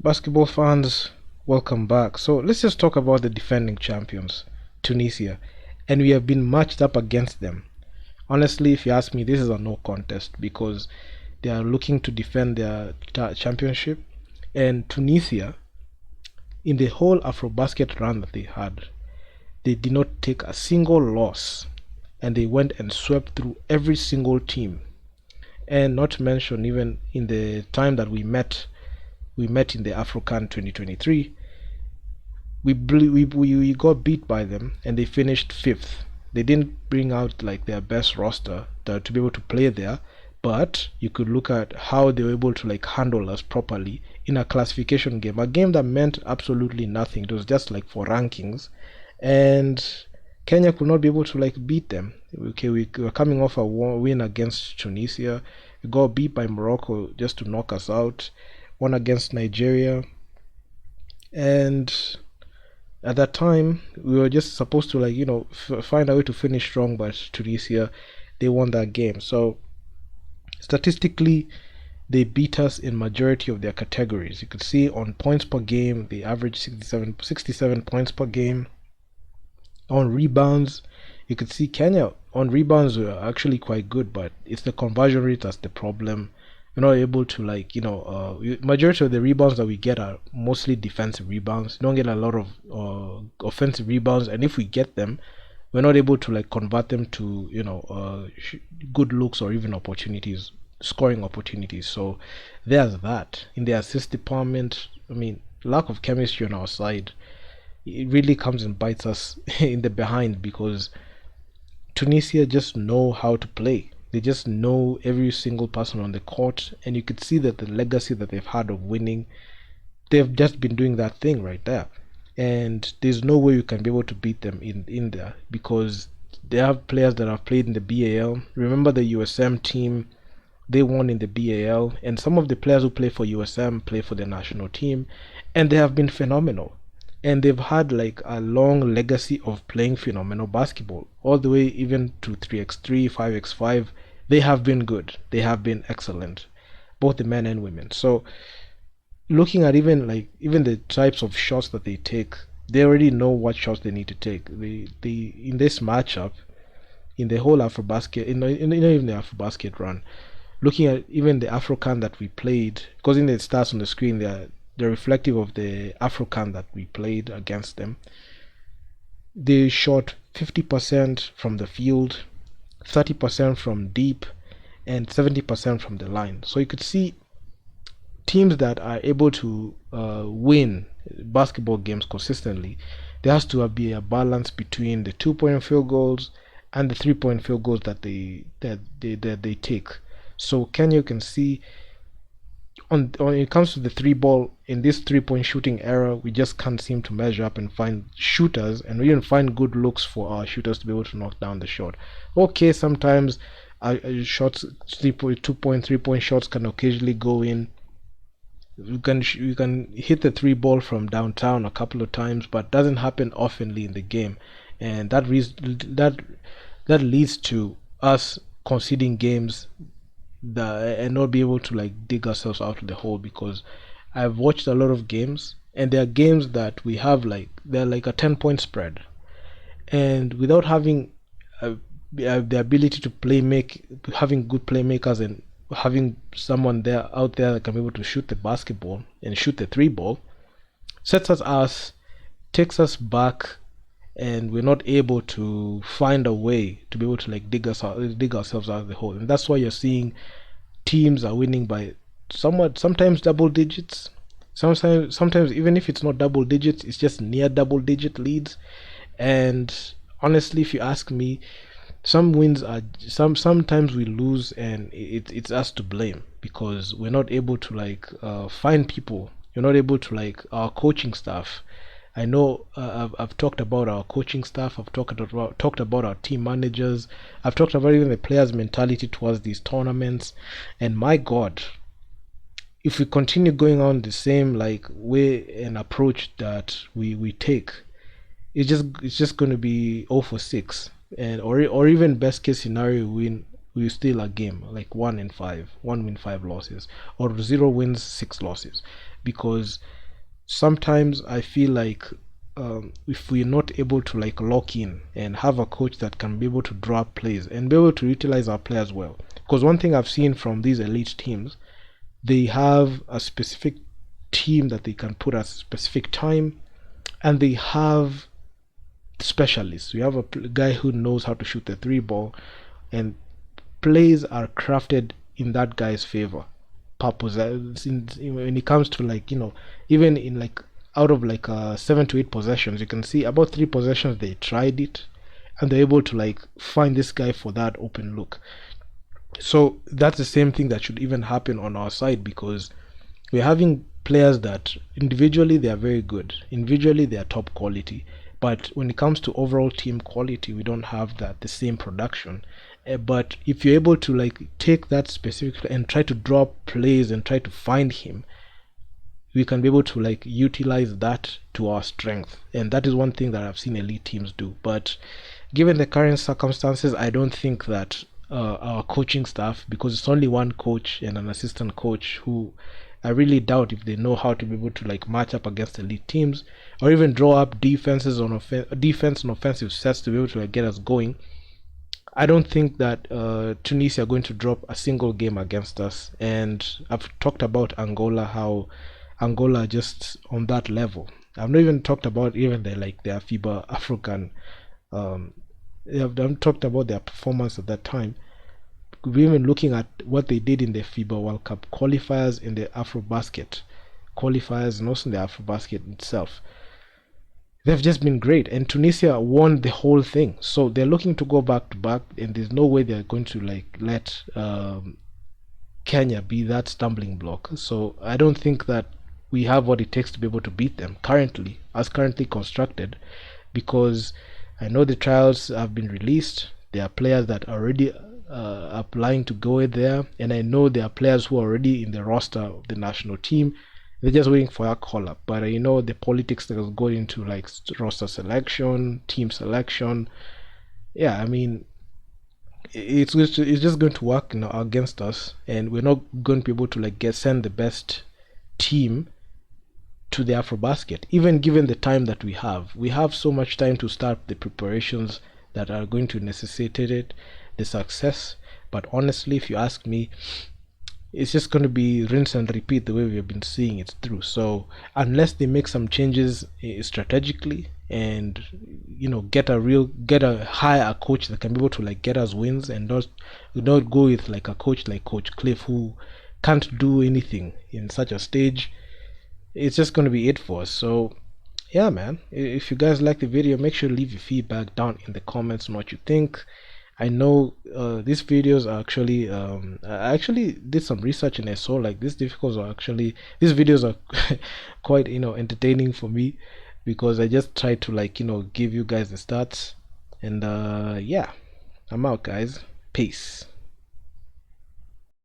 Basketball fans, welcome back. So let's just talk about the defending champions, Tunisia, and we have been matched up against them. Honestly, if you ask me, this is a no contest because they are looking to defend their championship, and Tunisia, in the whole AfroBasket run that they had, they did not take a single loss, and they went and swept through every single team. And not to mention, even in the time that we met in the Afrocan 2023. We got beat by them and they finished fifth. They didn't bring out like their best roster to be able to play there, but you could look at how they were able to like handle us properly in a classification game, a game that meant absolutely nothing. It was just like for rankings, and Kenya could not be able to like beat them. Okay, we were coming off a win against Tunisia. We got beat by Morocco just to knock us out. One against Nigeria, and at that time we were just supposed to like find a way to finish strong, but Tunisia, they won that game. So statistically they beat us in majority of their categories. You could see on points per game they averaged 67 points per game. On rebounds, you could see Kenya on rebounds were actually quite good, but it's the conversion rate that's the problem. We're not able to majority of the rebounds that we get are mostly defensive rebounds. We don't get a lot of offensive rebounds, and if we get them, we're not able to like convert them to good looks or even opportunities, scoring opportunities. So there's that. In the assist department, I mean, lack of chemistry on our side, it really comes and bites us in the behind, because Tunisia just know how to play. They just know every single person on the court, and you could see that the legacy that they've had of winning, they've just been doing that thing right there. And there's no way you can be able to beat them in there, because they have players that have played in the BAL. Remember the USM team, they won in the BAL, and some of the players who play for USM play for the national team, and they have been phenomenal. And they've had like a long legacy of playing phenomenal basketball, all the way even to 3x3, 5x5. They have been good. They have been excellent, both the men and women. So looking at even the types of shots that they take, they already know what shots they need to take. They in this matchup, in the whole AfroBasket, even the AfroBasket run, looking at even the Afrocan that we played, because in the stats on the screen they're reflective of the Afrocan that we played against them. They shot 50% from the field, 30% from deep, and 70% from the line. So you could see teams that are able to win basketball games consistently, there has to be a balance between the 2-point field goals and the 3-point field goals that they take. So Kenya, you can see when it comes to the three ball, in this 3-point shooting era, we just can't seem to measure up and find shooters, and we even find good looks for our shooters to be able to knock down the shot. Okay, sometimes shots, 2-point, 3-point shots can occasionally go in. You can hit the three ball from downtown a couple of times, but doesn't happen oftenly in the game, and that leads to us conceding games and not be able to like dig ourselves out of the hole. Because I've watched a lot of games, and there are games that we have like they're like a 10-point spread, and without having the ability to having good playmakers and having someone out there that can be able to shoot the basketball and shoot the three ball, takes us back, and we're not able to find a way to be able to like dig ourselves out of the hole. And that's why you're seeing teams are winning by sometimes double digits, sometimes even if it's not double digits, it's just near double digit leads. And honestly, if you ask me, some wins are sometimes we lose, and it's us to blame, because we're not able to like find people. You're not able to like our coaching staff. I know I've talked about our coaching staff. I've talked about our team managers. I've talked about even the players' mentality towards these tournaments. And my God, if we continue going on the same like way and approach that we take, it's just going to be 0 for 6, and or even best case scenario, we still a game like 1 win 5 losses, or 0 wins 6 losses. because sometimes I feel like if we're not able to like lock in and have a coach that can be able to draw up plays and be able to utilize our players well, because one thing I've seen from these elite teams, they have a specific team that they can put at a specific time, and they have specialists. We have a guy who knows how to shoot the three ball, and plays are crafted in that guy's favor. Purpose when it comes to like even in like out of like 7 to 8 possessions, you can see about 3 possessions they tried it, and they're able to like find this guy for that open look. So that's the same thing that should even happen on our side, because we're having players that individually they are very good, individually they are top quality, but when it comes to overall team quality, we don't have that the same production. But if you're able to like take that specific and try to draw plays and try to find him, we can be able to like utilize that to our strength, and that is one thing that I've seen elite teams do. But given the current circumstances, I don't think that our coaching staff, because it's only one coach and an assistant coach, who I really doubt if they know how to be able to like match up against elite teams or even draw up defenses on defense and offensive sets to be able to like get us going. I don't think that Tunisia are going to drop a single game against us. And I've talked about Angola, how Angola are just on that level. I've not even talked about even their FIBA Afrocan. I've talked about their performance at that time. We're even looking at what they did in the FIBA World Cup qualifiers, in the AfroBasket qualifiers, and also in the AfroBasket itself. They've just been great, and Tunisia won the whole thing. So they're looking to go back to back, and there's no way they're going to like let Kenya be that stumbling block. So I don't think that we have what it takes to be able to beat them currently, as currently constructed, because I know the trials have been released. There are players that are already applying to go there, and I know there are players who are already in the roster of the national team. They're just waiting for a call up. But the politics that is going into like roster selection, team selection. Yeah, I mean, it's just going to work against us, and we're not going to be able to like send the best team to the AfroBasket. Even given the time that we have so much time to start the preparations that are going to necessitate the success. But honestly, if you ask me, it's just going to be rinse and repeat the way we have been seeing it through. So unless they make some changes strategically, and get a hire a coach that can be able to like get us wins, and not go with like a coach like Coach Cliff, who can't do anything in such a stage, it's just going to be it for us. So yeah, man, if you guys like the video, make sure to leave your feedback down in the comments on what you think. I know these videos are actually I actually did some research, and I saw like these videos are quite entertaining for me, because I just try to like give you guys the stats. And yeah, I'm out, guys. Peace.